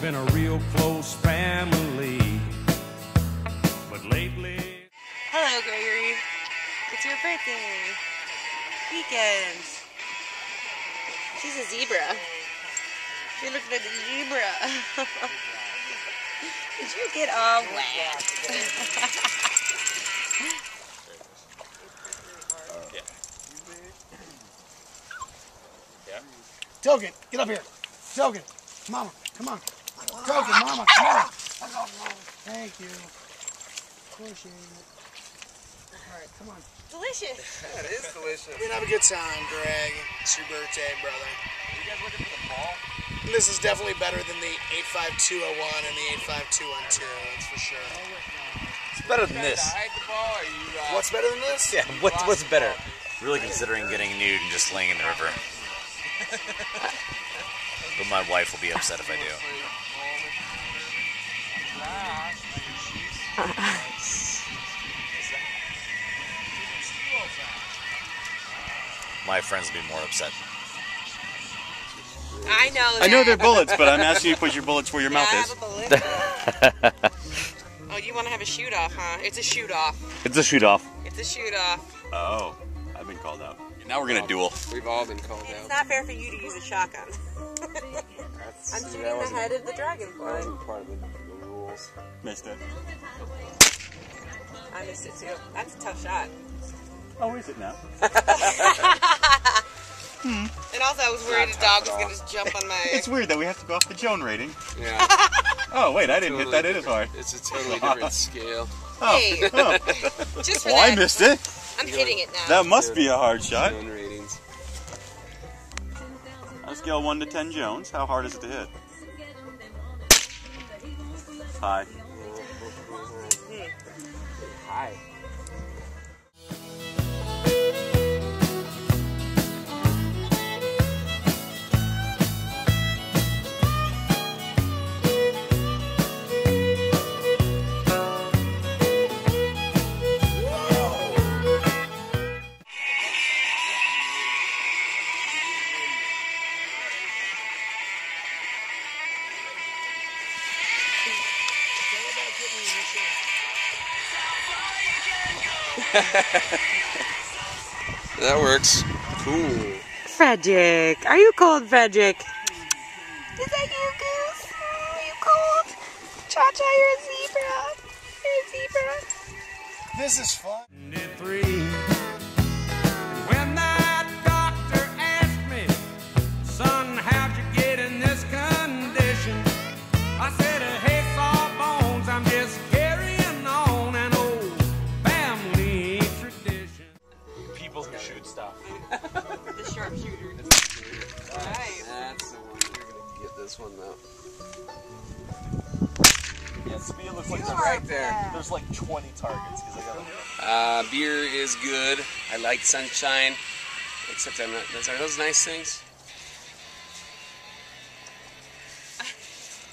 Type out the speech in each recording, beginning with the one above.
been a real close family. But lately... Hello, Gregory. It's your birthday. Weekend. She's a zebra. You're looking at the zebra. Did you get all wet? Token, get up here. Token, mama, come on. Token, mama, come on. Thank you. Appreciate it. All right, come on. Delicious. That is delicious. We're gonna have a good time, Greg. It's your birthday, brother. Are you guys looking for the ball? This is definitely better than the 85201 and the 85212, that's for sure. It's better than this. What's better than this? Yeah, what's better? Really considering getting nude and just laying in the river. But my wife will be upset if I do. My friends would be more upset. I know that. I know they're bullets, but I'm asking you to put your bullets where your mouth is. Oh, you want to have a shoot-off, huh? It's a shoot-off. It's a shoot-off. It's a shoot-off. Oh, I've been called out. Now we're gonna duel. We've all been called It's out. not fair for you to use a shotgun. I'm shooting the head of the dragonfly. That wasn't part of the rules. Missed it. I missed it too. That's a tough shot. Oh, is it now? And also, I was worried the dog was going to jump on my... It's weird that we have to go off the Joan rating. Yeah. Oh, wait, I didn't hit that in as hard. It's a totally different scale. Oh, Hey, oh. just for Well, I that, missed it. I'm hitting it now. That must be a hard shot. Joan ratings. On a scale of 1 to 10 Jones, how hard is it to hit? High. Hi. That works. Cool. Frederick, are you cold, Frederick? Is that you, Goose? Are you cold? Cha-Cha, you're a zebra. You're a zebra. This is fun. When that doctor asked me, son, how'd you get in this condition? I said, hey, sawbones, I'm just carrying on an old family tradition. People who shoot stuff. The sharpshooter. Nice. That's the one. You're gonna get this one though. Yeah, speed looks like Right there. there's like 20 targets because I got Beer is good. I like sunshine. Except I'm not. Are those nice things?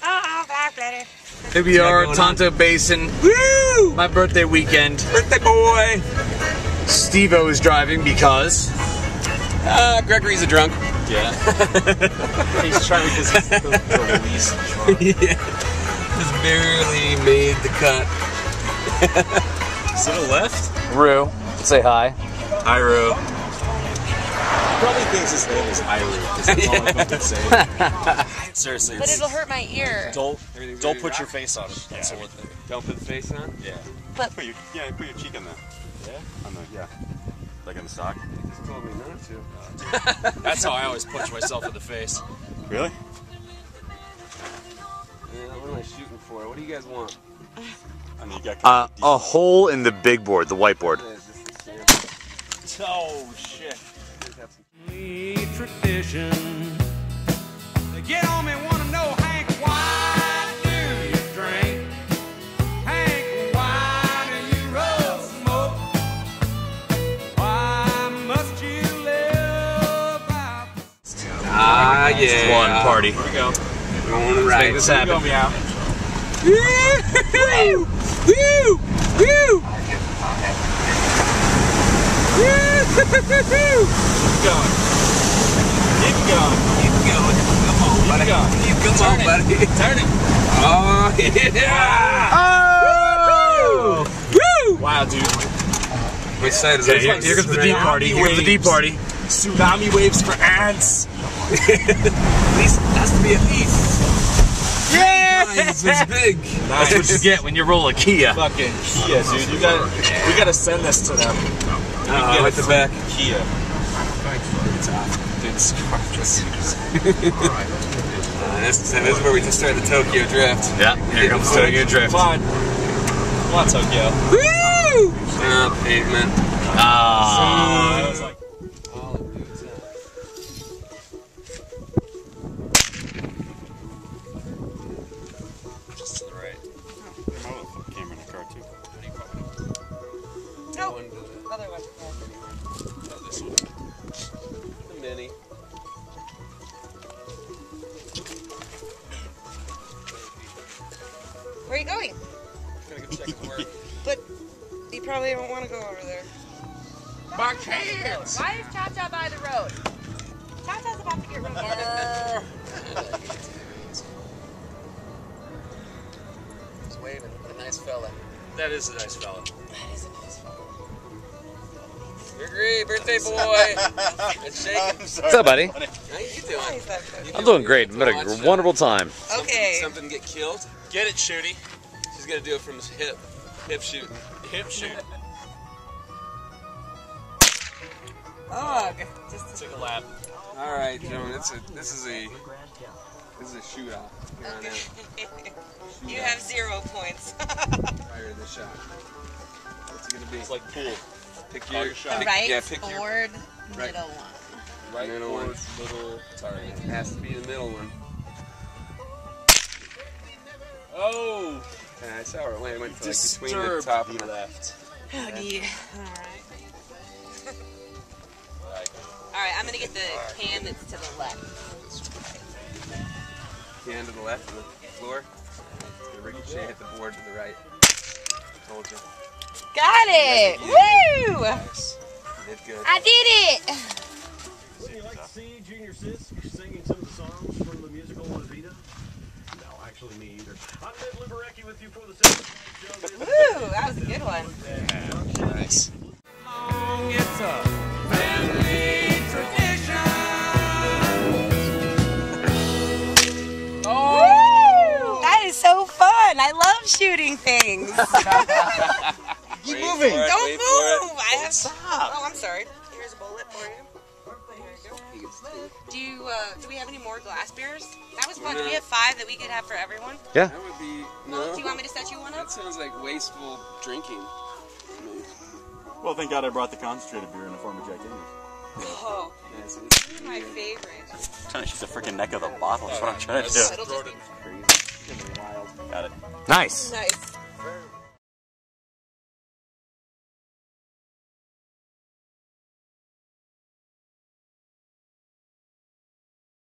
Oh, back better. Here we are, Tonto Basin. Woo! My birthday weekend. Birthday boy. Steve-O is driving because... Gregory's a drunk. Yeah. He's trying because he's the least drunk. Yeah. Just barely made the cut. To the left? Rue. Say hi. Hi, Rue. He probably thinks his name is Iru because that's all I fucking say. Seriously, But it'll hurt my ear. don't put your face on it. That's the one thing. Don't put the face on. Yeah. Put your cheek on that. Yeah. On the like on the stock. You just told me not to. That's how I always punch myself in the face. Really? Yeah, what am I shooting for? What do you guys want? I mean, you got A hole in the big board, the whiteboard. Oh shit. Tradition. They get on me, want to know, Hank, why do you drink? Hank, why do you roll smoke? Why must you live out? Ah, yeah. One party. Here we go. Going right. Make this happen. Me out. Woo! Woo! Woo! Keep going. Keep going. Keep going. Come on. buddy. Come on, buddy. Turn it. Oh, yeah. Oh! Woo! Wow, dude. Which side is Okay, that? here comes the deep party. Here comes the deep party. Tsunami waves for ants. At least it has to be a piece. Yeah! It's big. That's what you get when you roll a Kia. Fucking Kia, dude. We gotta send this to them. I like the back. Kia. Dude, this is where we can start the Tokyo Drift. Yeah, here comes the Tokyo Drift. Come on. Come on, Tokyo. Woo! Pavement. Ah. Just to the right. I would put the camera in the car too. Nope. Other one. Oh, this one. The Mini. Where are you going? Gonna go check his work. But you probably don't want to go over there. My hands! Why is Cha-Cha by the road? Cha-Cha's about to get run over. He's waving. What a nice fella. That is a nice fella. That is a nice one. You're great, birthday boy. It's shaking. What's up, buddy? How you doing? I'm doing great. I'm having a wonderful time. Okay. Something get killed? Get it, Shooty. She's gonna do it from his hip. Hip shooting. Hip shoot. Ugh. Just Take a lap. All right, Joan. This is a shoot off. You have 0 points. Fire the shot. What's it gonna be? It's like pool. Pick your shot. Right Pick your forward, right. middle one. Right middle one. Middle target. It has to be the middle one. Oh! Okay, I saw it. Wait, it went to like between the Disturbed top and the left. Yeah. Alright, I'm gonna get the can that's to the left. can to the left of the floor. It's gonna ricochet, hit the board to the right. Told you. Got it! Woo! Nice. You did good. I did it! So you like to see Junior Sis singing some of the songs from the musical Evita? No, actually me either. I'm Ned Liberecki with you for the second show. Woo! That was a good one. Yeah, nice. It's a family tradition. Woo! That is so fun! I love shooting things. Keep moving. Don't move! I have stop. Oh, I'm sorry. Here's a bullet for you. There you go. Do we have any more glass beers? That was fun. Do we have 5 that we could have for everyone? Yeah. That would be Well, do you want me to set you one up? That sounds like wasteful drinking. Well, thank God I brought the concentrated beer in the form of Jack Daniels. Oh, Yes, you're my favorite. I'm trying to shoot the freaking neck of the bottle. That's what I'm trying to do. It'll just be Got it. Nice. nice.